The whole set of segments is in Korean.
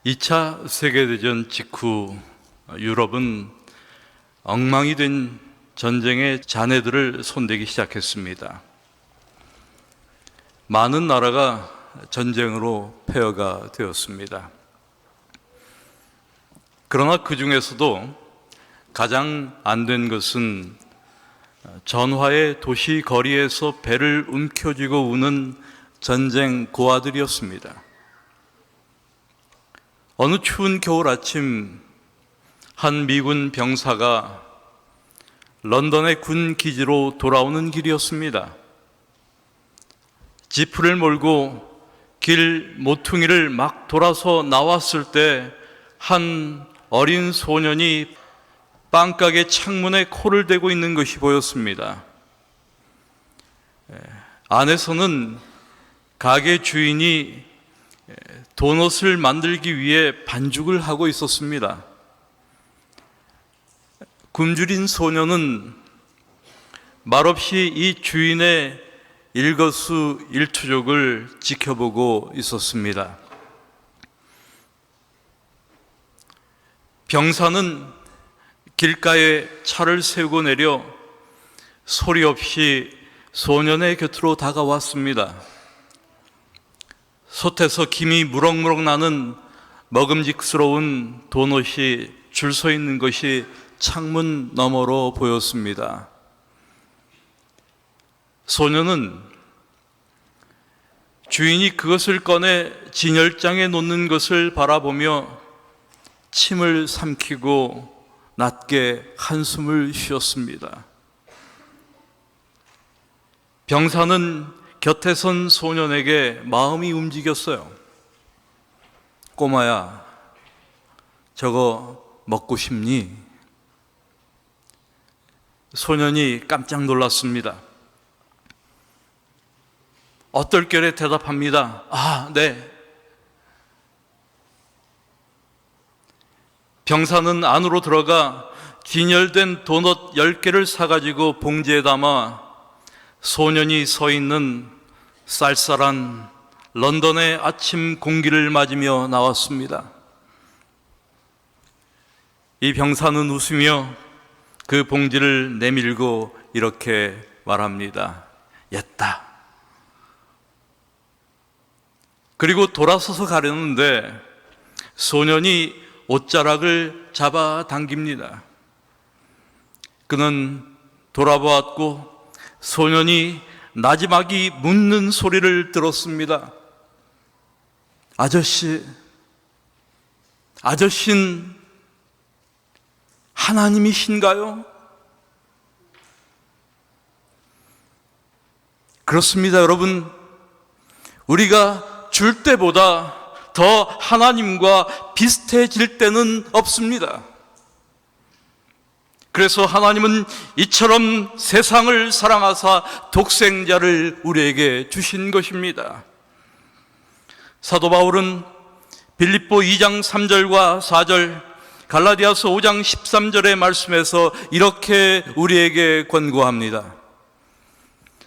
2차 세계대전 직후 유럽은 엉망이 된 전쟁의 잔해들을 손대기 시작했습니다. 많은 나라가 전쟁으로 폐허가 되었습니다. 그러나 그 중에서도 가장 안 된 것은 전화의 도시 거리에서 배를 움켜쥐고 우는 전쟁 고아들이었습니다. 어느 추운 겨울 아침 한 미군 병사가 런던의 군 기지로 돌아오는 길이었습니다. 지프를 몰고 길 모퉁이를 막 돌아서 나왔을 때 한 어린 소년이 빵가게 창문에 코를 대고 있는 것이 보였습니다. 안에서는 가게 주인이 도넛을 만들기 위해 반죽을 하고 있었습니다. 굶주린 소년은 말없이 이 주인의 일거수일투족을 지켜보고 있었습니다. 병사는 길가에 차를 세우고 내려 소리 없이 소년의 곁으로 다가왔습니다. 솥에서 김이 무럭무럭 나는 먹음직스러운 도넛이 줄 서 있는 것이 창문 너머로 보였습니다. 소년은 주인이 그것을 꺼내 진열장에 놓는 것을 바라보며 침을 삼키고 낮게 한숨을 쉬었습니다. 병사는 곁에 선 소년에게 마음이 움직였어요. 꼬마야, 저거 먹고 싶니? 소년이 깜짝 놀랐습니다. 얼떨결에 대답합니다. 네. 병사는 안으로 들어가 진열된 도넛 10개를 사가지고 봉지에 담아 소년이 서 있는 쌀쌀한 런던의 아침 공기를 맞으며 나왔습니다. 이 병사는 웃으며 그 봉지를 내밀고 이렇게 말합니다. 옛다. 그리고 돌아서서 가려는데 소년이 옷자락을 잡아당깁니다. 그는 돌아보았고 소년이 나지막이 묻는 소리를 들었습니다. 아저씨는 하나님이신가요? 그렇습니다, 여러분. 우리가 줄 때보다 더 하나님과 비슷해질 때는 없습니다. 그래서 하나님은 이처럼 세상을 사랑하사 독생자를 우리에게 주신 것입니다. 사도 바울은 빌립보 2장 3절과 4절, 갈라디아서 5장 13절의 말씀에서 이렇게 우리에게 권고합니다.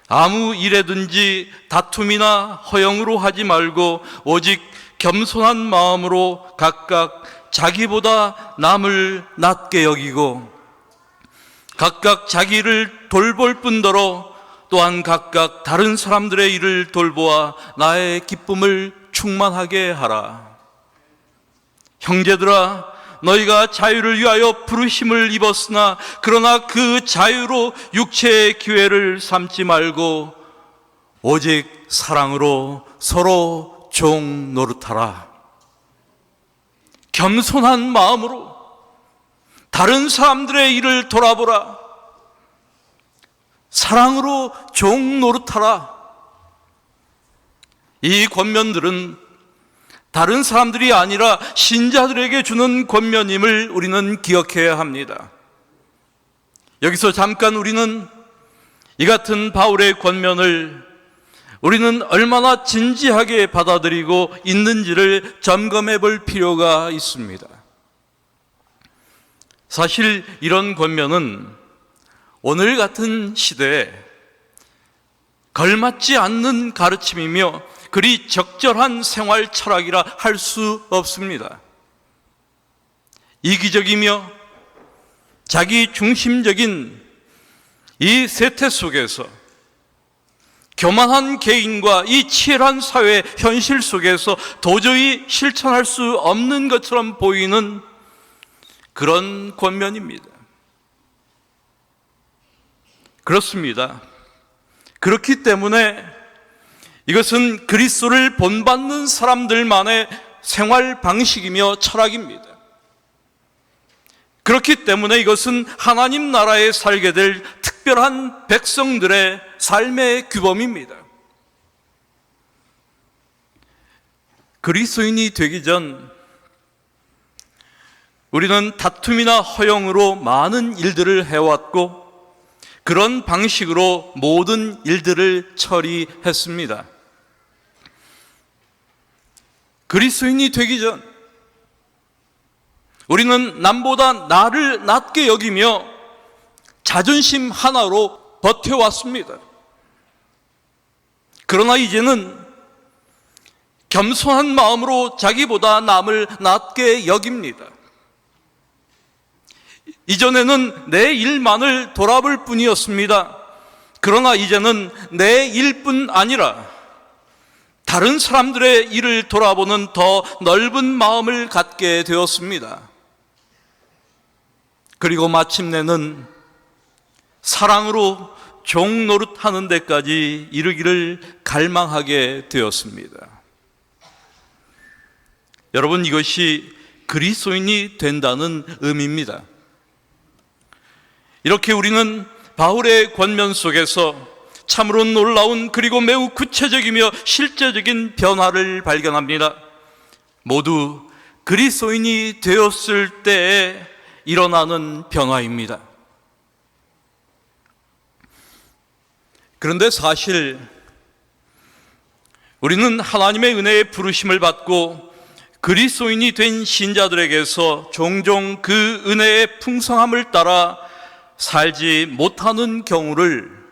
아무 일에든지 다툼이나 허영으로 하지 말고 오직 겸손한 마음으로 각각 자기보다 남을 낮게 여기고 각각 자기를 돌볼 뿐더러 또한 각각 다른 사람들의 일을 돌보아 나의 기쁨을 충만하게 하라. 형제들아, 너희가 자유를 위하여 부르심을 입었으나 그러나 그 자유로 육체의 기회를 삼지 말고 오직 사랑으로 서로 종 노릇하라. 겸손한 마음으로 다른 사람들의 일을 돌아보라. 사랑으로 종 노릇하라. 이 권면들은 다른 사람들이 아니라 신자들에게 주는 권면임을 우리는 기억해야 합니다. 여기서 잠깐 우리는 이 같은 바울의 권면을 우리는 얼마나 진지하게 받아들이고 있는지를 점검해 볼 필요가 있습니다. 사실 이런 권면은 오늘 같은 시대에 걸맞지 않는 가르침이며 그리 적절한 생활 철학이라 할 수 없습니다. 이기적이며 자기 중심적인 이 세태 속에서 교만한 개인과 이 치열한 사회 현실 속에서 도저히 실천할 수 없는 것처럼 보이는 그런 권면입니다. 그렇습니다. 그렇기 때문에 이것은 그리스도를 본받는 사람들만의 생활 방식이며 철학입니다. 그렇기 때문에 이것은 하나님 나라에 살게 될 특별한 백성들의 삶의 규범입니다. 그리스도인이 되기 전 우리는 다툼이나 허영으로 많은 일들을 해왔고 그런 방식으로 모든 일들을 처리했습니다. 그리스도인이 되기 전 우리는 남보다 나를 낮게 여기며 자존심 하나로 버텨왔습니다. 그러나 이제는 겸손한 마음으로 자기보다 남을 낮게 여깁니다. 이전에는 내 일만을 돌아볼 뿐이었습니다. 그러나 이제는 내 일뿐 아니라 다른 사람들의 일을 돌아보는 더 넓은 마음을 갖게 되었습니다. 그리고 마침내는 사랑으로 종 노릇하는 데까지 이르기를 갈망하게 되었습니다. 여러분, 이것이 그리스도인이 된다는 의미입니다. 이렇게 우리는 바울의 권면 속에서 참으로 놀라운 그리고 매우 구체적이며 실제적인 변화를 발견합니다. 모두 그리스도인이 되었을 때에 일어나는 변화입니다. 그런데 사실 우리는 하나님의 은혜의 부르심을 받고 그리스도인이 된 신자들에게서 종종 그 은혜의 풍성함을 따라 살지 못하는 경우를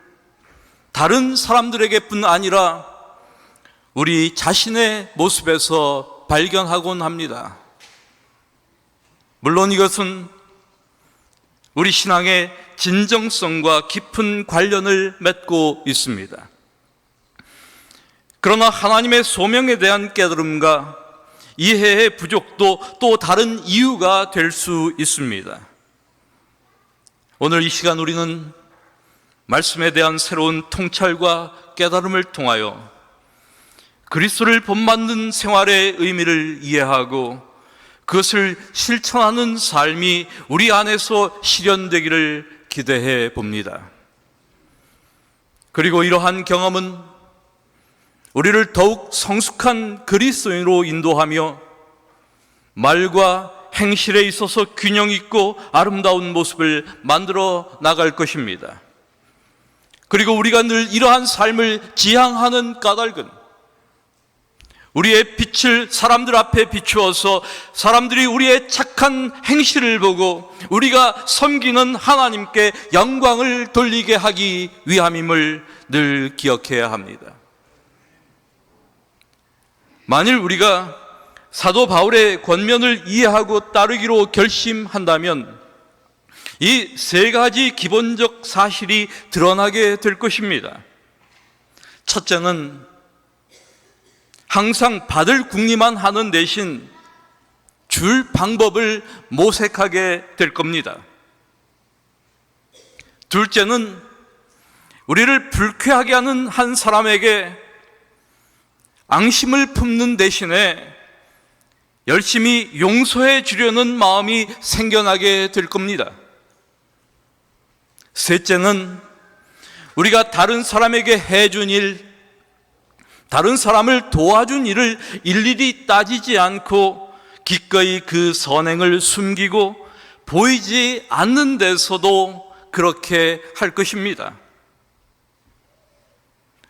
다른 사람들에게뿐 아니라 우리 자신의 모습에서 발견하곤 합니다. 물론 이것은 우리 신앙의 진정성과 깊은 관련을 맺고 있습니다. 그러나 하나님의 소명에 대한 깨달음과 이해의 부족도 또 다른 이유가 될 수 있습니다. 오늘 이 시간 우리는 말씀에 대한 새로운 통찰과 깨달음을 통하여 그리스도를 본받는 생활의 의미를 이해하고 그것을 실천하는 삶이 우리 안에서 실현되기를 기대해 봅니다. 그리고 이러한 경험은 우리를 더욱 성숙한 그리스도인으로 인도하며 말과 행실에 있어서 균형 있고 아름다운 모습을 만들어 나갈 것입니다. 그리고 우리가 늘 이러한 삶을 지향하는 까닭은 우리의 빛을 사람들 앞에 비추어서 사람들이 우리의 착한 행실을 보고 우리가 섬기는 하나님께 영광을 돌리게 하기 위함임을 늘 기억해야 합니다. 만일 우리가 사도 바울의 권면을 이해하고 따르기로 결심한다면 이 세 가지 기본적 사실이 드러나게 될 것입니다. 첫째는 항상 받을 궁리만 하는 대신 줄 방법을 모색하게 될 겁니다. 둘째는 우리를 불쾌하게 하는 한 사람에게 앙심을 품는 대신에 열심히 용서해 주려는 마음이 생겨나게 될 겁니다. 셋째는 우리가 다른 사람에게 해준 일, 다른 사람을 도와준 일을 일일이 따지지 않고 기꺼이 그 선행을 숨기고 보이지 않는 데서도 그렇게 할 것입니다.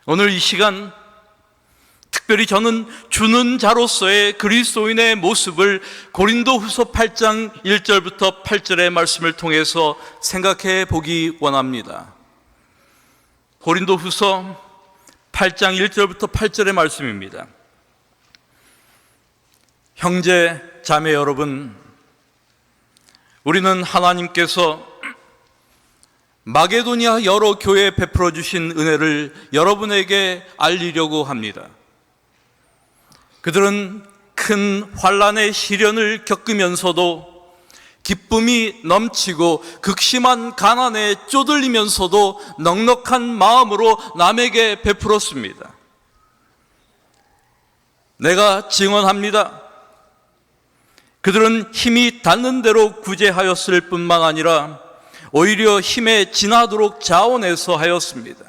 오늘 이 시간 특별히 저는 주는 자로서의 그리스도인의 모습을 고린도후서 8장 1절부터 8절의 말씀을 통해서 생각해 보기 원합니다. 고린도후서 8장 1절부터 8절의 말씀입니다. 형제, 자매 여러분, 우리는 하나님께서 마게도니아 여러 교회에 베풀어 주신 은혜를 여러분에게 알리려고 합니다. 그들은 큰 환난의 시련을 겪으면서도 기쁨이 넘치고 극심한 가난에 쪼들리면서도 넉넉한 마음으로 남에게 베풀었습니다. 내가 증언합니다. 그들은 힘이 닿는 대로 구제하였을 뿐만 아니라 오히려 힘에 지나도록 자원해서 하였습니다.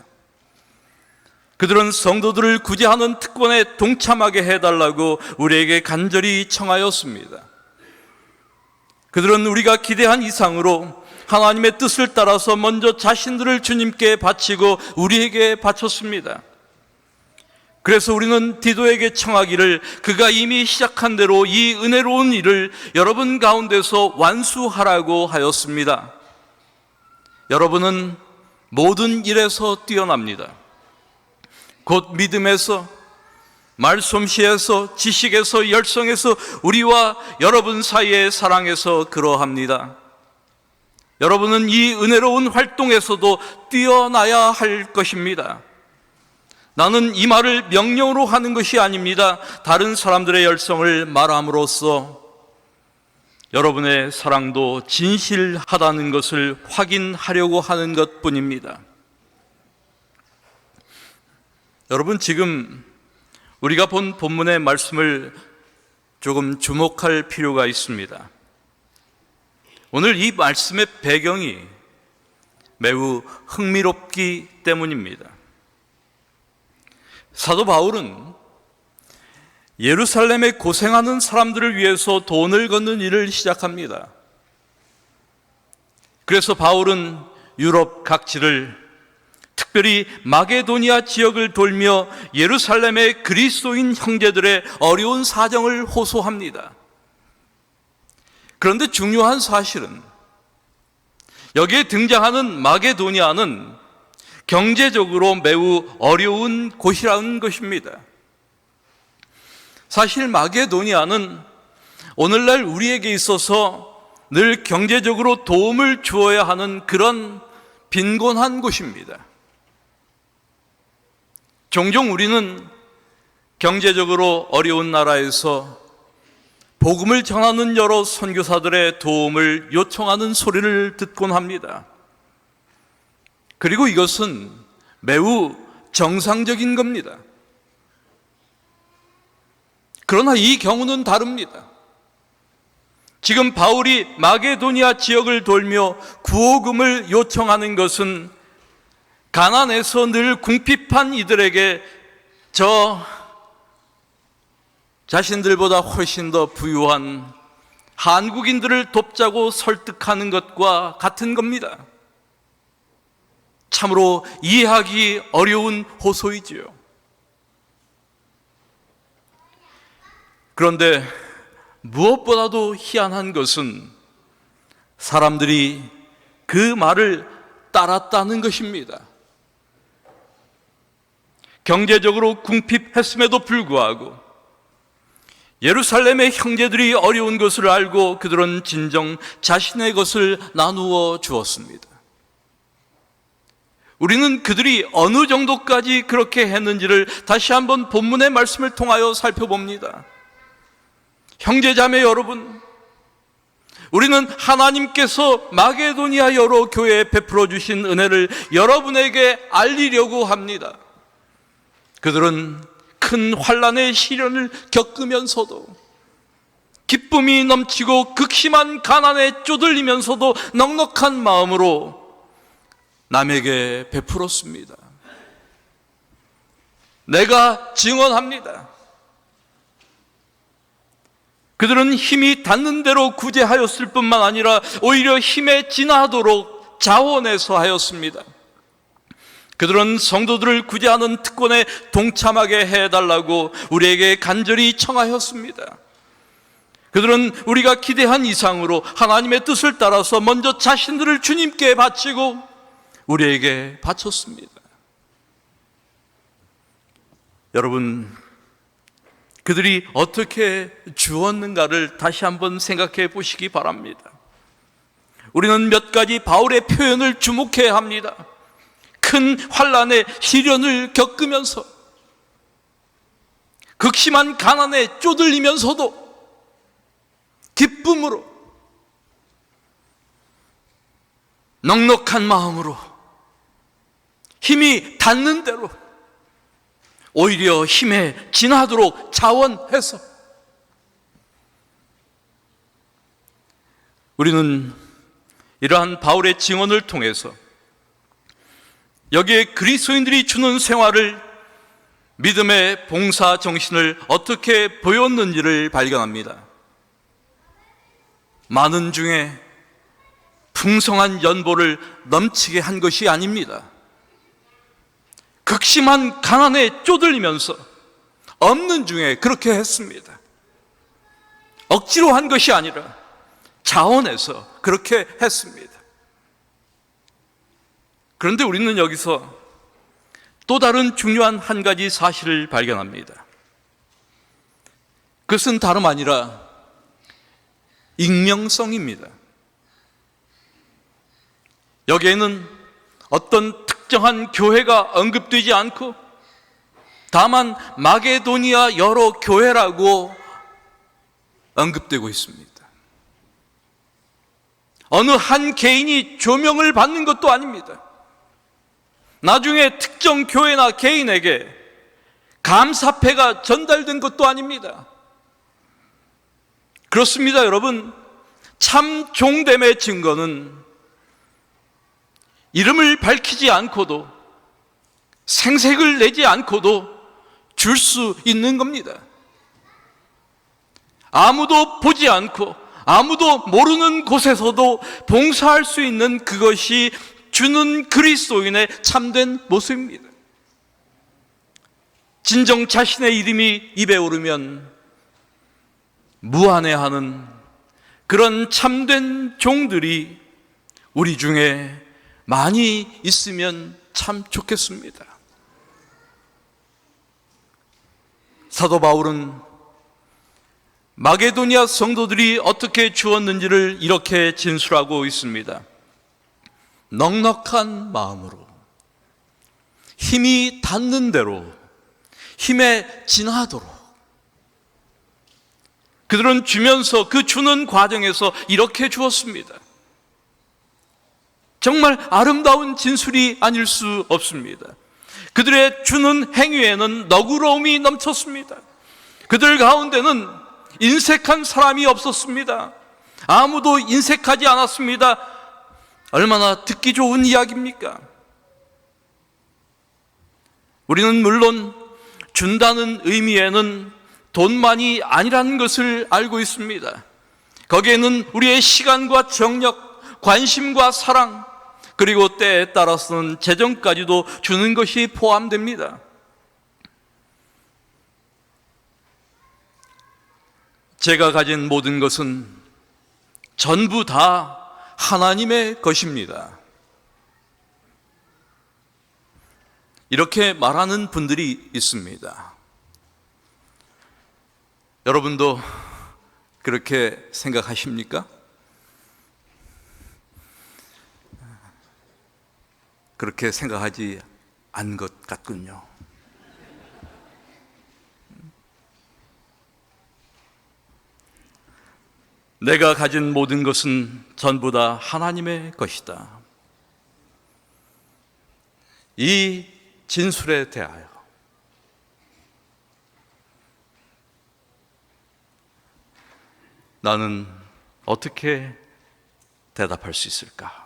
그들은 성도들을 구제하는 특권에 동참하게 해달라고 우리에게 간절히 청하였습니다. 그들은 우리가 기대한 이상으로 하나님의 뜻을 따라서 먼저 자신들을 주님께 바치고 우리에게 바쳤습니다. 그래서 우리는 디도에게 청하기를 그가 이미 시작한 대로 이 은혜로운 일을 여러분 가운데서 완수하라고 하였습니다. 여러분은 모든 일에서 뛰어납니다. 곧 믿음에서, 말솜씨에서, 지식에서, 열성에서, 우리와 여러분 사이의 사랑에서 그러합니다. 여러분은 이 은혜로운 활동에서도 뛰어나야 할 것입니다. 나는 이 말을 명령으로 하는 것이 아닙니다. 다른 사람들의 열성을 말함으로써 여러분의 사랑도 진실하다는 것을 확인하려고 하는 것뿐입니다. 여러분, 지금 우리가 본 본문의 말씀을 조금 주목할 필요가 있습니다. 오늘 이 말씀의 배경이 매우 흥미롭기 때문입니다. 사도 바울은 예루살렘에 고생하는 사람들을 위해서 돈을 걷는 일을 시작합니다. 그래서 바울은 유럽 각지를, 특별히 마게도니아 지역을 돌며 예루살렘의 그리스도인 형제들의 어려운 사정을 호소합니다. 그런데 중요한 사실은 여기에 등장하는 마게도니아는 경제적으로 매우 어려운 곳이라는 것입니다. 사실 마게도니아는 오늘날 우리에게 있어서 늘 경제적으로 도움을 주어야 하는 그런 빈곤한 곳입니다. 종종 우리는 경제적으로 어려운 나라에서 복음을 전하는 여러 선교사들의 도움을 요청하는 소리를 듣곤 합니다. 그리고 이것은 매우 정상적인 겁니다. 그러나 이 경우는 다릅니다. 지금 바울이 마게도니아 지역을 돌며 구호금을 요청하는 것은 가난해서 늘 궁핍한 이들에게 자신들보다 훨씬 더 부유한 한국인들을 돕자고 설득하는 것과 같은 겁니다. 참으로 이해하기 어려운 호소이지요. 그런데 무엇보다도 희한한 것은 사람들이 그 말을 따랐다는 것입니다. 경제적으로 궁핍했음에도 불구하고 예루살렘의 형제들이 어려운 것을 알고 그들은 진정 자신의 것을 나누어 주었습니다. 우리는 그들이 어느 정도까지 그렇게 했는지를 다시 한번 본문의 말씀을 통하여 살펴봅니다. 형제자매 여러분, 우리는 하나님께서 마게도니아 여러 교회에 베풀어 주신 은혜를 여러분에게 알리려고 합니다. 그들은 큰 환난의 시련을 겪으면서도 기쁨이 넘치고 극심한 가난에 쪼들리면서도 넉넉한 마음으로 남에게 베풀었습니다. 내가 증언합니다. 그들은 힘이 닿는 대로 구제하였을 뿐만 아니라 오히려 힘에 지나도록 자원해서 하였습니다. 그들은 성도들을 구제하는 특권에 동참하게 해달라고 우리에게 간절히 청하였습니다. 그들은 우리가 기대한 이상으로 하나님의 뜻을 따라서 먼저 자신들을 주님께 바치고 우리에게 바쳤습니다. 여러분, 그들이 어떻게 주었는가를 다시 한번 생각해 보시기 바랍니다. 우리는 몇 가지 바울의 표현을 주목해야 합니다. 큰 환난의 시련을 겪으면서, 극심한 가난에 쪼들리면서도 기쁨으로, 넉넉한 마음으로, 힘이 닿는 대로, 오히려 힘에 진하도록 자원해서 우리는 이러한 바울의 증언을 통해서 여기에 그리스도인들이 주는 생활을, 믿음의 봉사 정신을 어떻게 보였는지를 발견합니다. 많은 중에 풍성한 연보를 넘치게 한 것이 아닙니다. 극심한 가난에 쪼들리면서 없는 중에 그렇게 했습니다. 억지로 한 것이 아니라 자원해서 그렇게 했습니다. 그런데 우리는 여기서 또 다른 중요한 한 가지 사실을 발견합니다. 그것은 다름 아니라 익명성입니다. 여기에는 어떤 특정한 교회가 언급되지 않고, 다만 마게도니아 여러 교회라고 언급되고 있습니다. 어느 한 개인이 조명을 받는 것도 아닙니다. 나중에 특정 교회나 개인에게 감사패가 전달된 것도 아닙니다. 그렇습니다, 여러분. 참 종됨의 증거는 이름을 밝히지 않고도, 생색을 내지 않고도 줄 수 있는 겁니다. 아무도 보지 않고 아무도 모르는 곳에서도 봉사할 수 있는 그것이 주는 그리스도인의 참된 모습입니다. 진정 자신의 이름이 입에 오르면 무안해하는 그런 참된 종들이 우리 중에 많이 있으면 참 좋겠습니다. 사도 바울은 마게도니아 성도들이 어떻게 주었는지를 이렇게 진술하고 있습니다. 넉넉한 마음으로, 힘이 닿는 대로, 힘에 진하도록. 그들은 주면서, 그 주는 과정에서 이렇게 주었습니다. 정말 아름다운 진술이 아닐 수 없습니다. 그들의 주는 행위에는 너그러움이 넘쳤습니다. 그들 가운데는 인색한 사람이 없었습니다. 아무도 인색하지 않았습니다. 얼마나 듣기 좋은 이야기입니까? 우리는 물론 준다는 의미에는 돈만이 아니라는 것을 알고 있습니다. 거기에는 우리의 시간과 정력, 관심과 사랑, 그리고 때에 따라서는 재정까지도 주는 것이 포함됩니다. 제가 가진 모든 것은 전부 다 하나님의 것입니다. 이렇게 말하는 분들이 있습니다. 여러분도 그렇게 생각하십니까? 그렇게 생각하지 않은 것 같군요. 내가 가진 모든 것은 전부 다 하나님의 것이다. 이 진술에 대하여 나는 어떻게 대답할 수 있을까?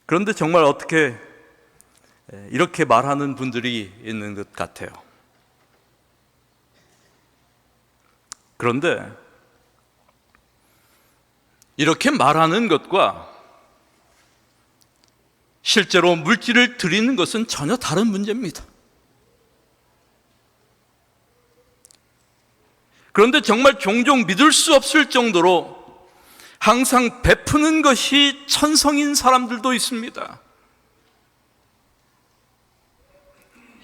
그런데 정말 어떻게 이렇게 말하는 분들이 있는 것 같아요. 그런데 이렇게 말하는 것과 실제로 물질을 드리는 것은 전혀 다른 문제입니다. 그런데 정말 종종 믿을 수 없을 정도로 항상 베푸는 것이 천성인 사람들도 있습니다.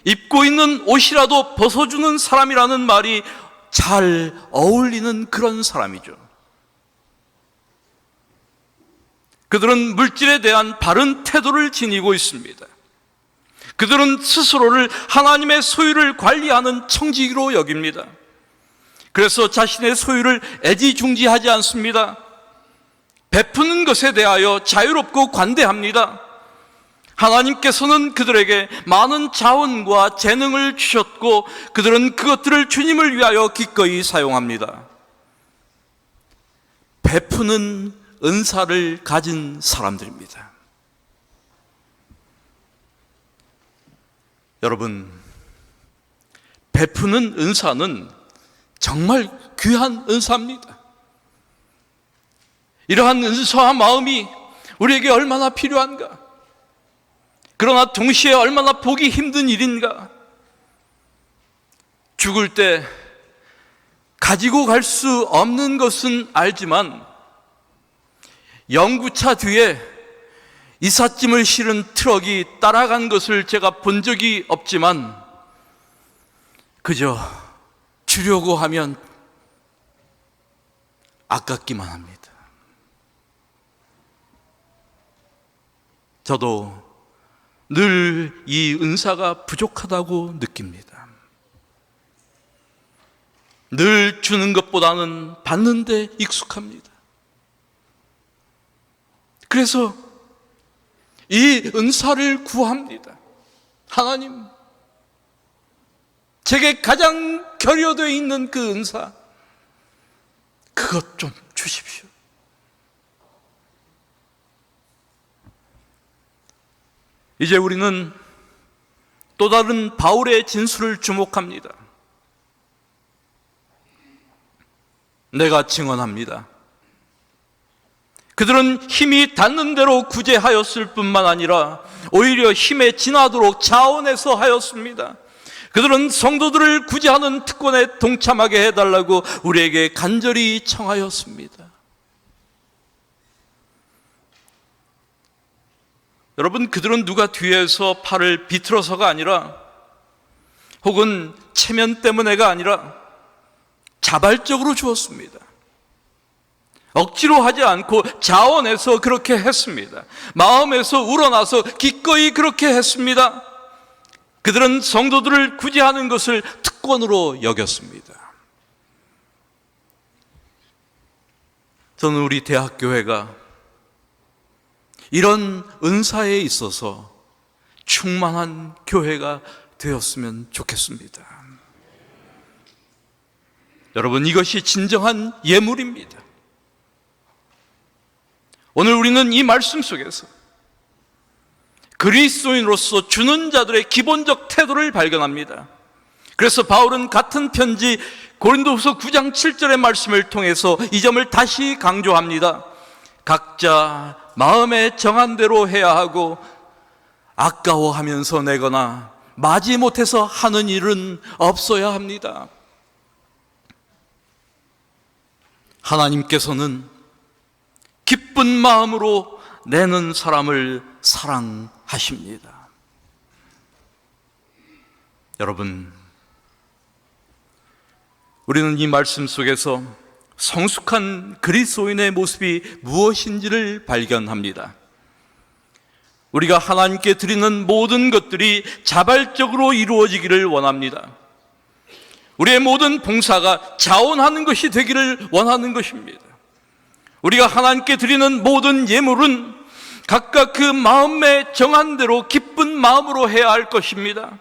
입고 있는 옷이라도 벗어주는 사람이라는 말이 잘 어울리는 그런 사람이죠. 그들은 물질에 대한 바른 태도를 지니고 있습니다. 그들은 스스로를 하나님의 소유를 관리하는 청지기로 여깁니다. 그래서 자신의 소유를 애지중지하지 않습니다. 베푸는 것에 대하여 자유롭고 관대합니다. 하나님께서는 그들에게 많은 자원과 재능을 주셨고 그들은 그것들을 주님을 위하여 기꺼이 사용합니다. 베푸는 은사를 가진 사람들입니다. 여러분, 베푸는 은사는 정말 귀한 은사입니다. 이러한 은사와 마음이 우리에게 얼마나 필요한가? 그러나 동시에 얼마나 보기 힘든 일인가? 죽을 때 가지고 갈 수 없는 것은 알지만 영구차 뒤에 이삿짐을 실은 트럭이 따라간 것을 제가 본 적이 없지만 그저 주려고 하면 아깝기만 합니다. 저도 늘 이 은사가 부족하다고 느낍니다. 늘 주는 것보다는 받는 데 익숙합니다. 그래서 이 은사를 구합니다. 하나님, 제게 가장 결여되어 있는 그 은사, 그것 좀 주십시오. 이제 우리는 또 다른 바울의 진술을 주목합니다. 내가 증언합니다. 그들은 힘이 닿는 대로 구제하였을 뿐만 아니라 오히려 힘에 지나도록 자원해서 하였습니다. 그들은 성도들을 구제하는 특권에 동참하게 해달라고 우리에게 간절히 청하였습니다. 여러분, 그들은 누가 뒤에서 팔을 비틀어서가 아니라 혹은 체면 때문에가 아니라 자발적으로 주었습니다. 억지로 하지 않고 자원해서 그렇게 했습니다. 마음에서 우러나서 기꺼이 그렇게 했습니다. 그들은 성도들을 구제하는 것을 특권으로 여겼습니다. 저는 우리 대학교회가 이런 은사에 있어서 충만한 교회가 되었으면 좋겠습니다. 여러분, 이것이 진정한 예물입니다. 오늘 우리는 이 말씀 속에서 그리스도인으로서 주는 자들의 기본적 태도를 발견합니다. 그래서 바울은 같은 편지 고린도후서 9장 7절의 말씀을 통해서 이 점을 다시 강조합니다. 각자 마음에 정한 대로 해야 하고 아까워하면서 내거나 마지못해서 하는 일은 없어야 합니다. 하나님께서는 기쁜 마음으로 내는 사람을 사랑하십니다. 여러분, 우리는 이 말씀 속에서 성숙한 그리스도인의 모습이 무엇인지를 발견합니다. 우리가 하나님께 드리는 모든 것들이 자발적으로 이루어지기를 원합니다. 우리의 모든 봉사가 자원하는 것이 되기를 원하는 것입니다. 우리가 하나님께 드리는 모든 예물은 각각 그 마음에 정한 대로 기쁜 마음으로 해야 할 것입니다.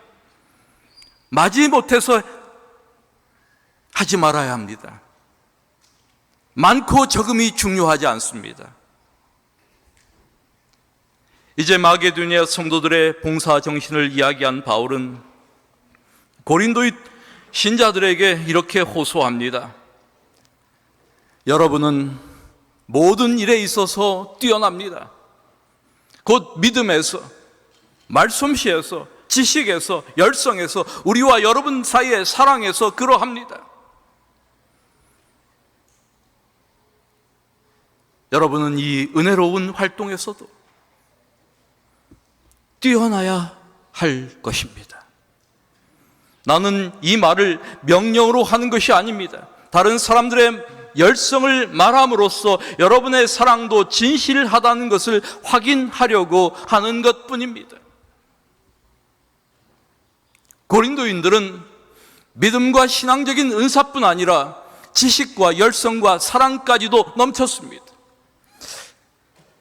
마지못해서 하지 말아야 합니다. 많고 적음이 중요하지 않습니다. 이제 마게도니아 성도들의 봉사 정신을 이야기한 바울은 고린도의 신자들에게 이렇게 호소합니다. 여러분은 모든 일에 있어서 뛰어납니다. 곧 믿음에서, 말솜씨에서, 지식에서, 열성에서, 우리와 여러분 사이의 사랑에서 그러합니다. 여러분은 이 은혜로운 활동에서도 뛰어나야 할 것입니다. 나는 이 말을 명령으로 하는 것이 아닙니다. 다른 사람들의 열성을 말함으로써 여러분의 사랑도 진실하다는 것을 확인하려고 하는 것뿐입니다. 고린도인들은 믿음과 신앙적인 은사뿐 아니라 지식과 열성과 사랑까지도 넘쳤습니다.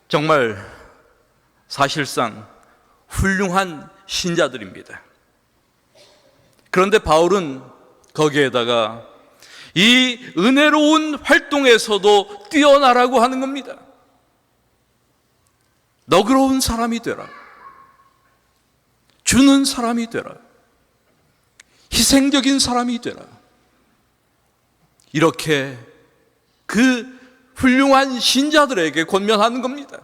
정말 사실상 훌륭한 신자들입니다. 그런데 바울은 거기에다가 이 은혜로운 활동에서도 뛰어나라고 하는 겁니다. 너그러운 사람이 되라. 주는 사람이 되라. 희생적인 사람이 되라. 이렇게 그 훌륭한 신자들에게 권면하는 겁니다.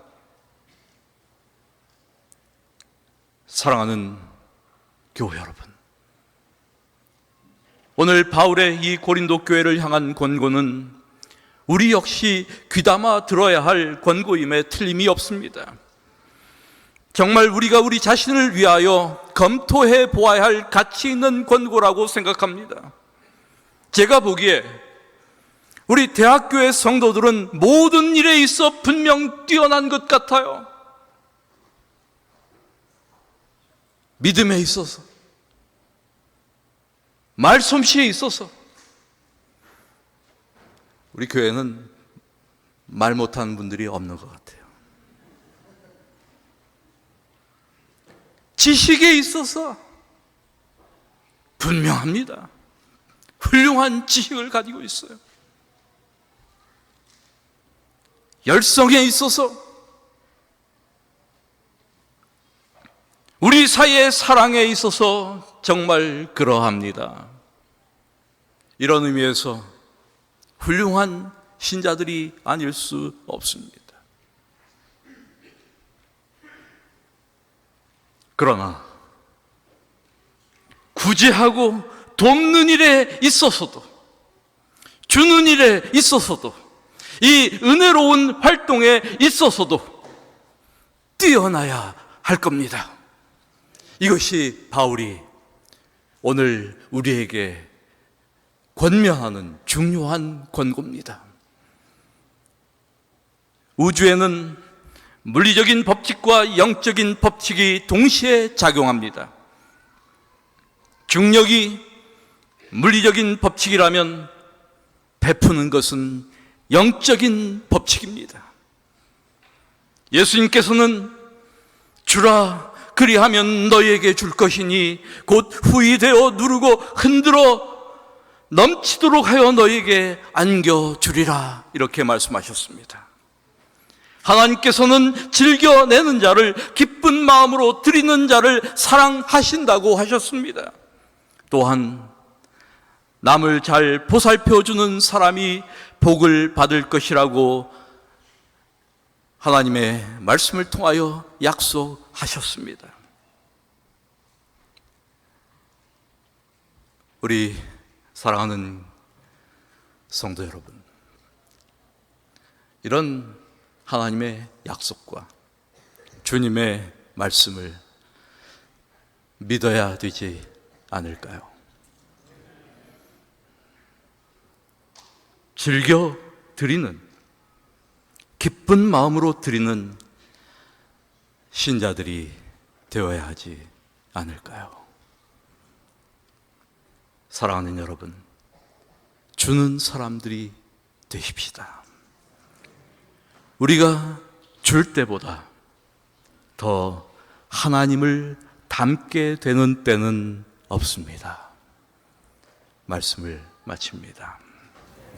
사랑하는 교회 여러분, 오늘 바울의 이 고린도 교회를 향한 권고는 우리 역시 귀담아 들어야 할 권고임에 틀림이 없습니다. 정말 우리가 우리 자신을 위하여 검토해 보아야 할 가치 있는 권고라고 생각합니다. 제가 보기에 우리 대학교의 성도들은 모든 일에 있어 분명 뛰어난 것 같아요. 믿음에 있어서, 말솜씨에 있어서. 우리 교회는 말 못하는 분들이 없는 것 같아요. 지식에 있어서 분명합니다. 훌륭한 지식을 가지고 있어요. 열성에 있어서, 우리 사이의 사랑에 있어서 정말 그러합니다. 이런 의미에서 훌륭한 신자들이 아닐 수 없습니다. 그러나 구제하고 돕는 일에 있어서도, 주는 일에 있어서도, 이 은혜로운 활동에 있어서도 뛰어나야 할 겁니다. 이것이 바울이 오늘 우리에게 권면하는 중요한 권고입니다. 우주에는 물리적인 법칙과 영적인 법칙이 동시에 작용합니다. 중력이 물리적인 법칙이라면 베푸는 것은 영적인 법칙입니다. 예수님께서는 주라 그리하면 너희에게 줄 것이니 곧 후이되어 누르고 흔들어 넘치도록 하여 너희에게 안겨주리라, 이렇게 말씀하셨습니다. 하나님께서는 즐겨내는 자를, 기쁜 마음으로 드리는 자를 사랑하신다고 하셨습니다. 또한 남을 잘 보살펴주는 사람이 복을 받을 것이라고 하나님의 말씀을 통하여 약속하셨습니다. 우리 사랑하는 성도 여러분, 이런 하나님의 약속과 주님의 말씀을 믿어야 되지 않을까요? 즐겨 드리는, 기쁜 마음으로 드리는 신자들이 되어야 하지 않을까요? 사랑하는 여러분, 주는 사람들이 되십시다. 우리가 줄 때보다 더 하나님을 닮게 되는 때는 없습니다. 말씀을 마칩니다.